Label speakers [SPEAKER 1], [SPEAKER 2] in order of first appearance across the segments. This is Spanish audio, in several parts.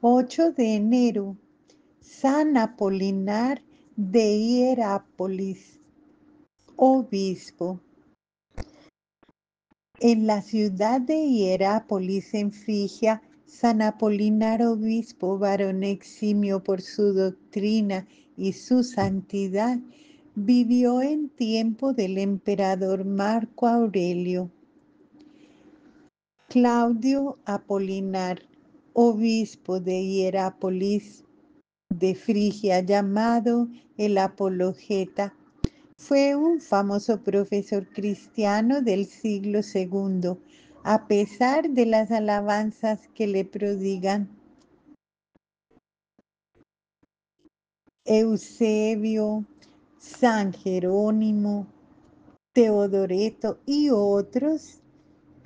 [SPEAKER 1] 8 de enero, San Apolinar de Hierápolis, obispo. En la ciudad de Hierápolis, en Frigia, San Apolinar, obispo, varón eximio por su doctrina y su santidad, vivió en tiempo del emperador Marco Aurelio. Claudio Apolinar, obispo de Hierápolis de Frigia, llamado el Apologeta, fue un famoso profesor cristiano del siglo II, a pesar de las alabanzas que le prodigan Eusebio, San Jerónimo, Teodoreto y otros.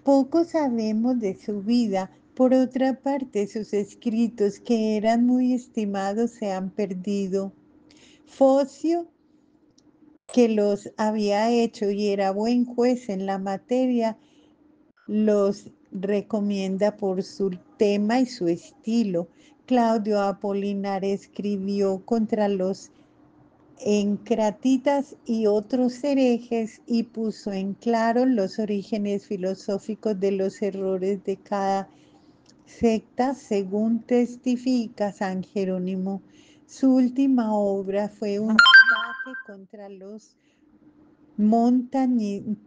[SPEAKER 1] Poco sabemos de su vida. Por otra parte, sus escritos, que eran muy estimados, se han perdido. Focio, que los había hecho y era buen juez en la materia, los recomienda por su tema y su estilo. Claudio Apolinar escribió contra los encratitas y otros herejes y puso en claro los orígenes filosóficos de los errores de cada secta, según testifica San Jerónimo. Su última obra fue un ataque contra los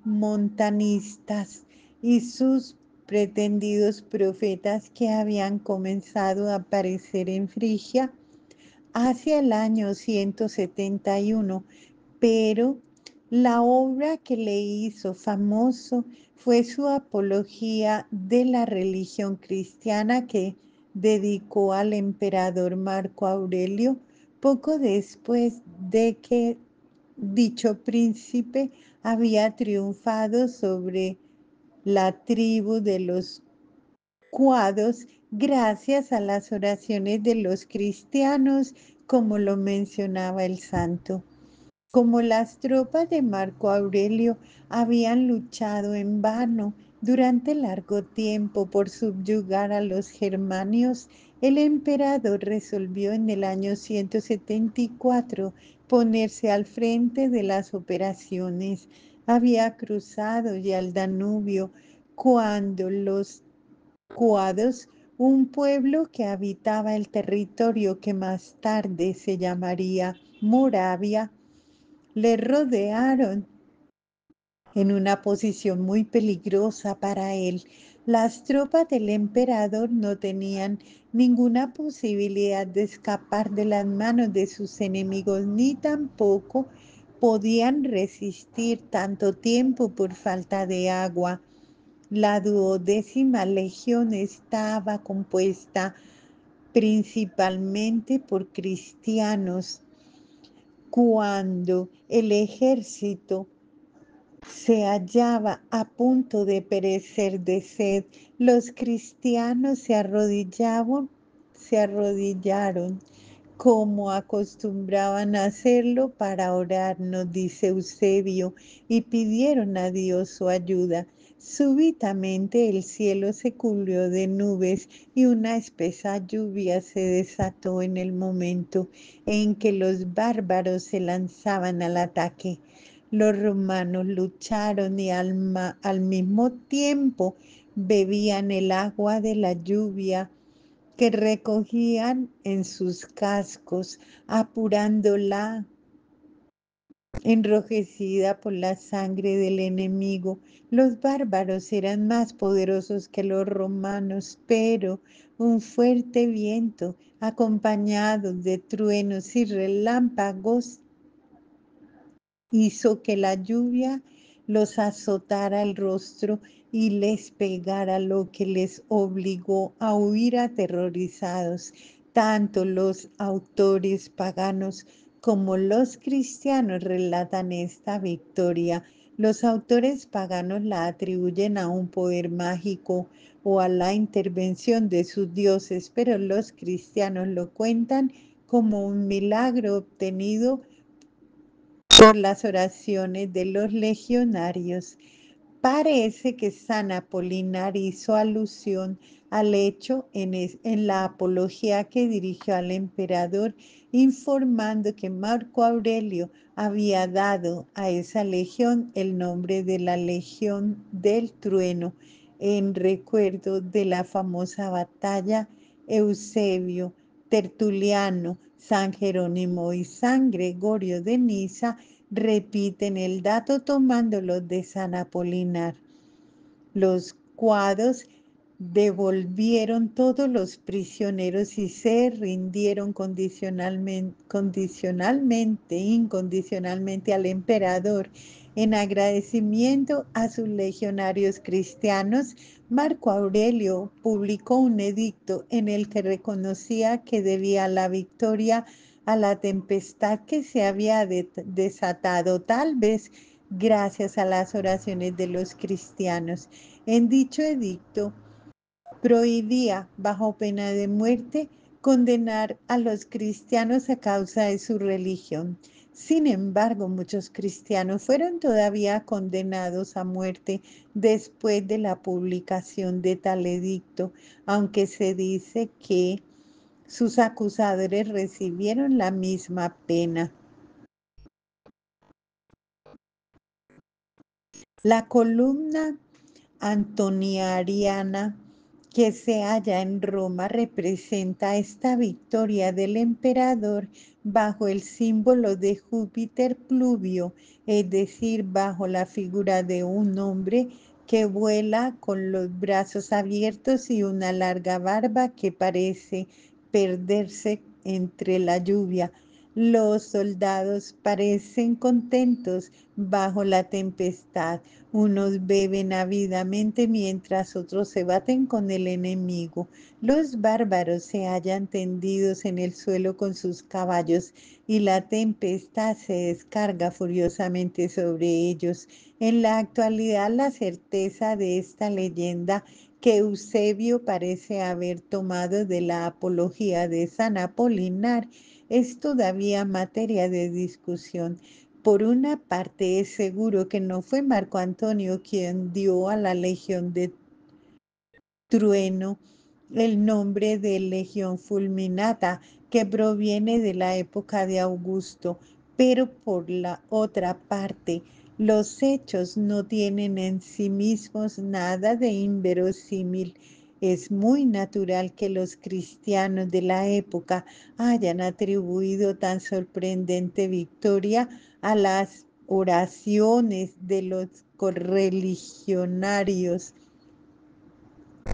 [SPEAKER 1] montanistas y sus pretendidos profetas que habían comenzado a aparecer en Frigia hacia el año 171, pero la obra que le hizo famoso fue su apología de la religión cristiana, que dedicó al emperador Marco Aurelio poco después de que dicho príncipe había triunfado sobre la tribu de los cuados gracias a las oraciones de los cristianos, como lo mencionaba el santo. Como las tropas de Marco Aurelio habían luchado en vano durante largo tiempo por subyugar a los germanios, el emperador resolvió en el año 174 ponerse al frente de las operaciones. Había cruzado ya el Danubio cuando los cuados, un pueblo que habitaba el territorio que más tarde se llamaría Moravia, le rodearon en una posición muy peligrosa para él. Las tropas del emperador no tenían ninguna posibilidad de escapar de las manos de sus enemigos, ni tampoco podían resistir tanto tiempo por falta de agua. La 12ª legión estaba compuesta principalmente por cristianos. Cuando el ejército se hallaba a punto de perecer de sed, los cristianos se arrodillaron como acostumbraban a hacerlo para orar, nos dice Eusebio, y pidieron a Dios su ayuda. Súbitamente el cielo se cubrió de nubes y una espesa lluvia se desató en el momento en que los bárbaros se lanzaban al ataque. Los romanos lucharon y al mismo tiempo bebían el agua de la lluvia que recogían en sus cascos, apurándola enrojecida por la sangre del enemigo. Los bárbaros eran más poderosos que los romanos, pero un fuerte viento, acompañado de truenos y relámpagos, hizo que la lluvia los azotara el rostro y les pegara, lo que les obligó a huir aterrorizados. Tanto los autores paganos como los cristianos relatan esta victoria. Los autores paganos la atribuyen a un poder mágico o a la intervención de sus dioses, pero los cristianos lo cuentan como un milagro obtenido por las oraciones de los legionarios. Parece que San Apolinar hizo alusión al hecho en la apología que dirigió al emperador, informando que Marco Aurelio había dado a esa legión el nombre de la Legión del Trueno, en recuerdo de la famosa batalla. Eusebio, Tertuliano, San Jerónimo y San Gregorio de Niza repiten el dato tomándolo de San Apolinar. Los cuados devolvieron todos los prisioneros y se rindieron incondicionalmente al emperador. En agradecimiento a sus legionarios cristianos, Marco Aurelio publicó un edicto en el que reconocía que debía la victoria a la tempestad que se había desatado, tal vez gracias a las oraciones de los cristianos. En dicho edicto prohibía, bajo pena de muerte, condenar a los cristianos a causa de su religión. Sin embargo, muchos cristianos fueron todavía condenados a muerte después de la publicación de tal edicto, aunque se dice que sus acusadores recibieron la misma pena. La columna antoniariana que se halla en Roma representa esta victoria del emperador bajo el símbolo de Júpiter Pluvio, es decir, bajo la figura de un hombre que vuela con los brazos abiertos y una larga barba que parece perderse entre la lluvia. Los soldados parecen contentos bajo la tempestad. Unos beben ávidamente mientras otros se baten con el enemigo. Los bárbaros se hallan tendidos en el suelo con sus caballos y la tempestad se descarga furiosamente sobre ellos. En la actualidad, la certeza de esta leyenda que Eusebio parece haber tomado de la apología de San Apolinar es todavía materia de discusión. Por una parte, es seguro que no fue Marco Antonio quien dio a la Legión de Trueno el nombre de Legión Fulminata, que proviene de la época de Augusto, pero por la otra parte, los hechos no tienen en sí mismos nada de inverosímil. Es muy natural que los cristianos de la época hayan atribuido tan sorprendente victoria a las oraciones de los correligionarios.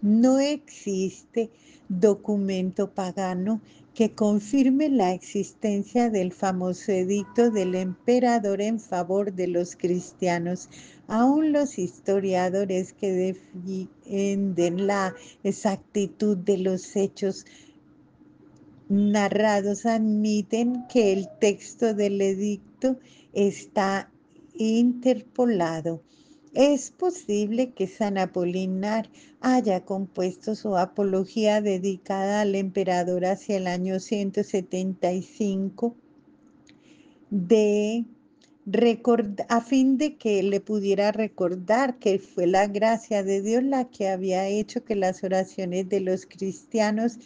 [SPEAKER 1] No existe documento pagano que confirme la existencia del famoso edicto del emperador en favor de los cristianos. Aún los historiadores que defienden la exactitud de los hechos narrados admiten que el texto del edicto está interpolado. Es posible que San Apolinar haya compuesto su apología dedicada al emperador hacia el año 175 de a fin de que le pudiera recordar que fue la gracia de Dios la que había hecho que las oraciones de los cristianos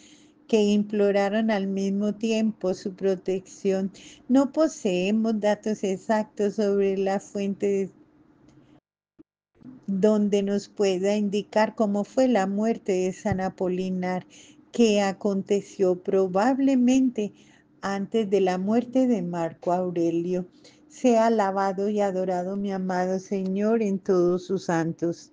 [SPEAKER 1] que imploraron al mismo tiempo su protección. No poseemos datos exactos sobre la fuente donde nos pueda indicar cómo fue la muerte de San Apolinar, que aconteció probablemente antes de la muerte de Marco Aurelio. Sea alabado y adorado mi amado Señor en todos sus santos.